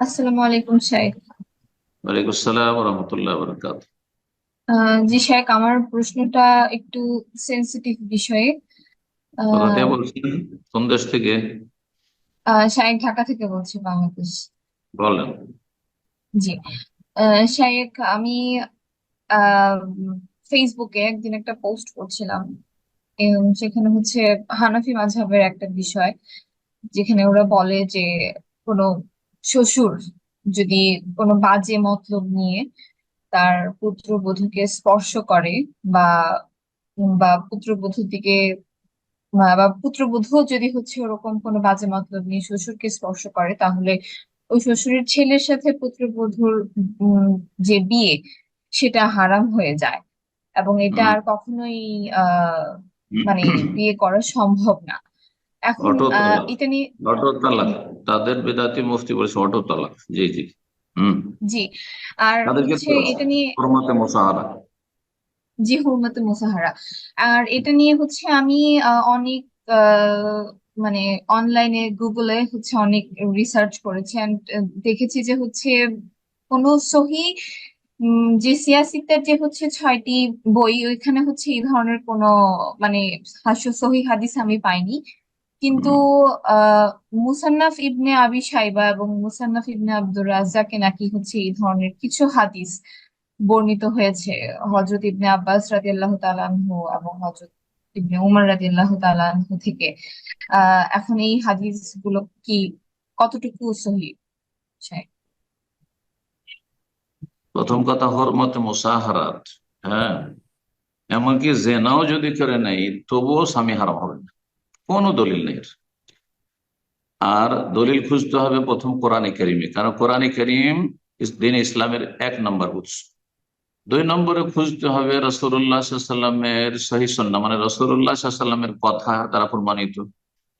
আসসালামু আলাইকুম শাইখ। ওয়ালাইকুম আসসালাম রহমতুল্লাহ বরকাত। জি শাইখ, আমার প্রশ্নটা একটু সেনসিটিভ বিষয়ে। কোথা আহ, থেকে বলছেন? কোন দেশ থেকে? শাইখ ঢাকা থেকে বলছি, বাংলাদেশ। বলেন। জি। শাইখ, আমি আহ, ফেসবুকে একদিন একটা পোস্ট করছিলাম, এবং সেখানে হচ্ছে হানাফি মাযহাবের একটা বিষয়, যেখানে ওরা বলে যে কোনো শ্বশুর যদি কোনো বাজে মতলব নিয়ে তার পুত্রবধূকে স্পর্শ করে, বা বা পুত্রবধূর দিকে, বা পুত্রবধূ যদি হচ্ছে ওরকম কোনো বাজে মতলব নিয়ে শ্বশুরকে স্পর্শ করে, তাহলে ওই শ্বশুরের ছেলের সাথে পুত্রবধূর উম, যে বিয়ে, সেটা হারাম হয়ে যায়, এবং এটা হুম। আর কখনোই আহ মানে বিয়ে করা সম্ভব না। এখন অটো তালাক। এটা নিয়ে। অটো তালাক। তাদের বেদাতি মুফতি বলেছে অটো তালাক। জি জি। হুম। জি। আর তাদের হচ্ছে ক্ষেত্রে এটা নিয়ে। হরমতে মোসাহারা। জি, হুরমাতে মুসাহারা। আর এটা নিয়ে হচ্ছে আমি অনেক আহ, মানে অনলাইনে গুগলে হচ্ছে অনেক রিসার্চ করেছি, and দেখেছি যে হচ্ছে কোনো সহি যে সিয়াসিত্তার যে হচ্ছে 6টি বই, ওইখানে হচ্ছে এই ধরনের কোনো মানে সহি হাদিস আমি পাইনি। কিন্তু হুম। আহ মুসান্নাফ ইবনে আবি শাইবা এবং মুসান্নাফ ইবনে আব্দুর রাজ্জাকে নাকি হচ্ছে এই ধরনের কিছু হাদিস বর্ণিত হয়েছে, হযরত ইবনে আব্বাস রাদিয়াল্লাহু তাআলা আনহু এবং হযরত ইবনে উমর রাদিয়াল্লাহু তাআলা আনহু থেকে। এখন এই হাদিস গুলো কি কতটুকু সহিহ? প্রথম কথা হরমতে মোসাহারাত। হ্যাঁ। এমনকি জেনাও যদি করে নেই তবুও স্বামী হারাম হবে না। কোনো দলিল নেই এর। আর দলিল খুঁজতে হবে প্রথম কোরআনে কারিমে, কারণ কোরআনে কারিম দিন ইসলামের 1 নম্বর উৎস। 2 নম্বরে খুঁজতে হবে রসুল্লাহ সাল্লামের সহি সন্না, মানে রসুল্লাহ সাল্লামের কথা দ্বারা প্রমাণিত,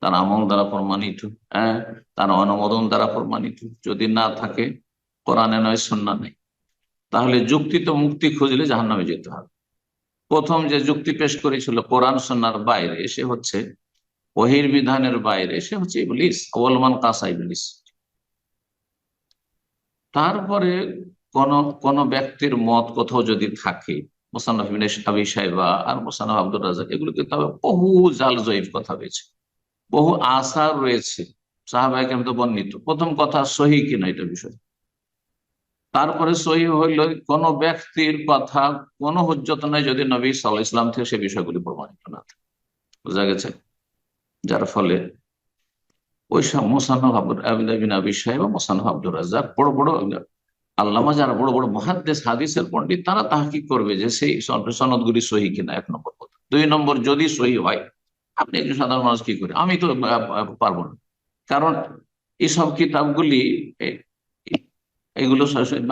তার আমল দ্বারা প্রমাণিত। হ্যাঁ। তার অনুমোদন দ্বারা প্রমাণিত। যদি না থাকে, কোরআনে নয় সন্না নেই, তাহলে যুক্তি তো মুক্তি খুঁজলে জাহান্নামে যেতে হবে। প্রথম যে যুক্তি পেশ করেছিল কোরআন সন্ন্যার বাইরে, সে হচ্ছে ওহির বিধানের বাইরে, সে হচ্ছে ইবলিস, ওলমান কাসা ইবলিস। তারপরে কোন কোন ব্যক্তির মত কোথাও যদি থাকে, মোসান্নফ ইবনে আবি শাইবা আর মোসান্নফ আব্দুর রাজ্জাক, এগুলোতে তবে বহু জাল জয়ীফ কথা রয়েছে, বহু আসার রয়েছে, সাহাবায়ে কেরাম তো বর্ণিত। প্রথম কথা সহি কিনা এটা বিষয়। তারপরে সহি হইল কোন ব্যক্তির কথা কোন হুজ্জত নাই যদি নবী সাল্লাল্লাহু আলাইহি ইসলাম থেকে সে বিষয়গুলি প্রমাণিত না থাকে। বোঝা গেছে? যার ফলে ওই সব মোসান্নফ আবি শাইবা, মোসান্নফ আব্দুর রাজ্জাক, বড় বড় আল্লামা যারা বড় বড় মুহাদ্দিস হাদিসের পণ্ডিত, তারা তাহকিক করবে যে সেই সনদগুলি সহি কিনা, 1 নম্বর কথা। 2 নম্বর, যদি সহি হয়, আপনি একজন সাধারণ মানুষ কি করে, আমি তো পারবো না। কারণ এইসব কিতাবগুলি এ- এগুলো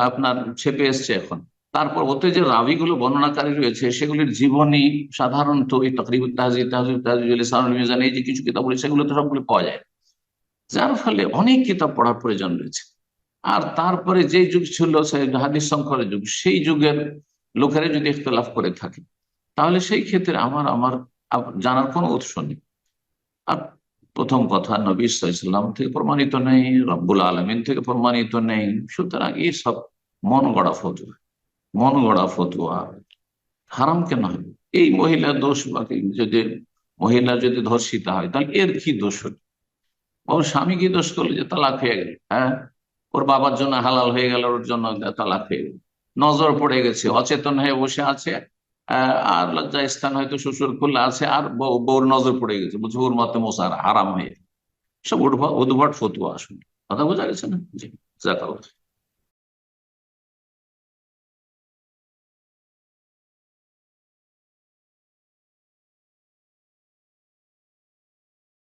আপনার ছেপে এসছে এখন। তারপর ওতে যে রাবিগুলো বর্ণনাকারী রয়েছে, সেগুলির জীবনী সাধারণত এই তাকরিবুত তাহজিব, তাহজিবুল ইহসানুল মিজান, এই যে কিছু কিতাব রয়েছে, সেগুলো তো সবগুলো পাওয়া যায় না। যার ফলে অনেক কিতাব পড়ার প্রয়োজন রয়েছে। আর তারপরে যে যুগ ছিল সেই হাদিস সংকরের যুগ, সেই যুগের লোকেরা যদি ইখতলাফ করে থাকে, তাহলে সেই ক্ষেত্রে আমার আমার জানার কোনো উৎস নেই। আর প্রথম কথা, নবী সাল্লাল্লাহু আলাইহি ওয়াসাল্লাম থেকে প্রমাণিত নেই, রব্বুল আলামিন থেকে প্রমাণিত নেই, সুতরাং এই সব মন গড়া ফতুয়া। মন গড়া ফতুয়া হারাম কেন হবে? এই মহিলার দোষ, বাকি যদি মহিলা যদি ধর্ষিতা হয়, তাহলে এর কি দোষ হলো? ওর স্বামী কি দোষ করলো যে তালাক হয়ে গেল? হ্যাঁ। ওর বাবার জন্য হালাল হয়ে গেল, ওর জন্য তালাক হয়ে গেল। নজর পড়ে গেছে, অচেতন হয়ে বসে আছে, আর লজ্জা স্থান হয়তো শ্বশুর কুলে আছে, আর বউর নজর পড়ে গেছে, বলছে ওর মতে মশার হারাম হয়ে গেছে। সব উদ্ভট উদ্ভট ফতুয়া আসলে। কথা বোঝা গেছে না? জি। জাকাত।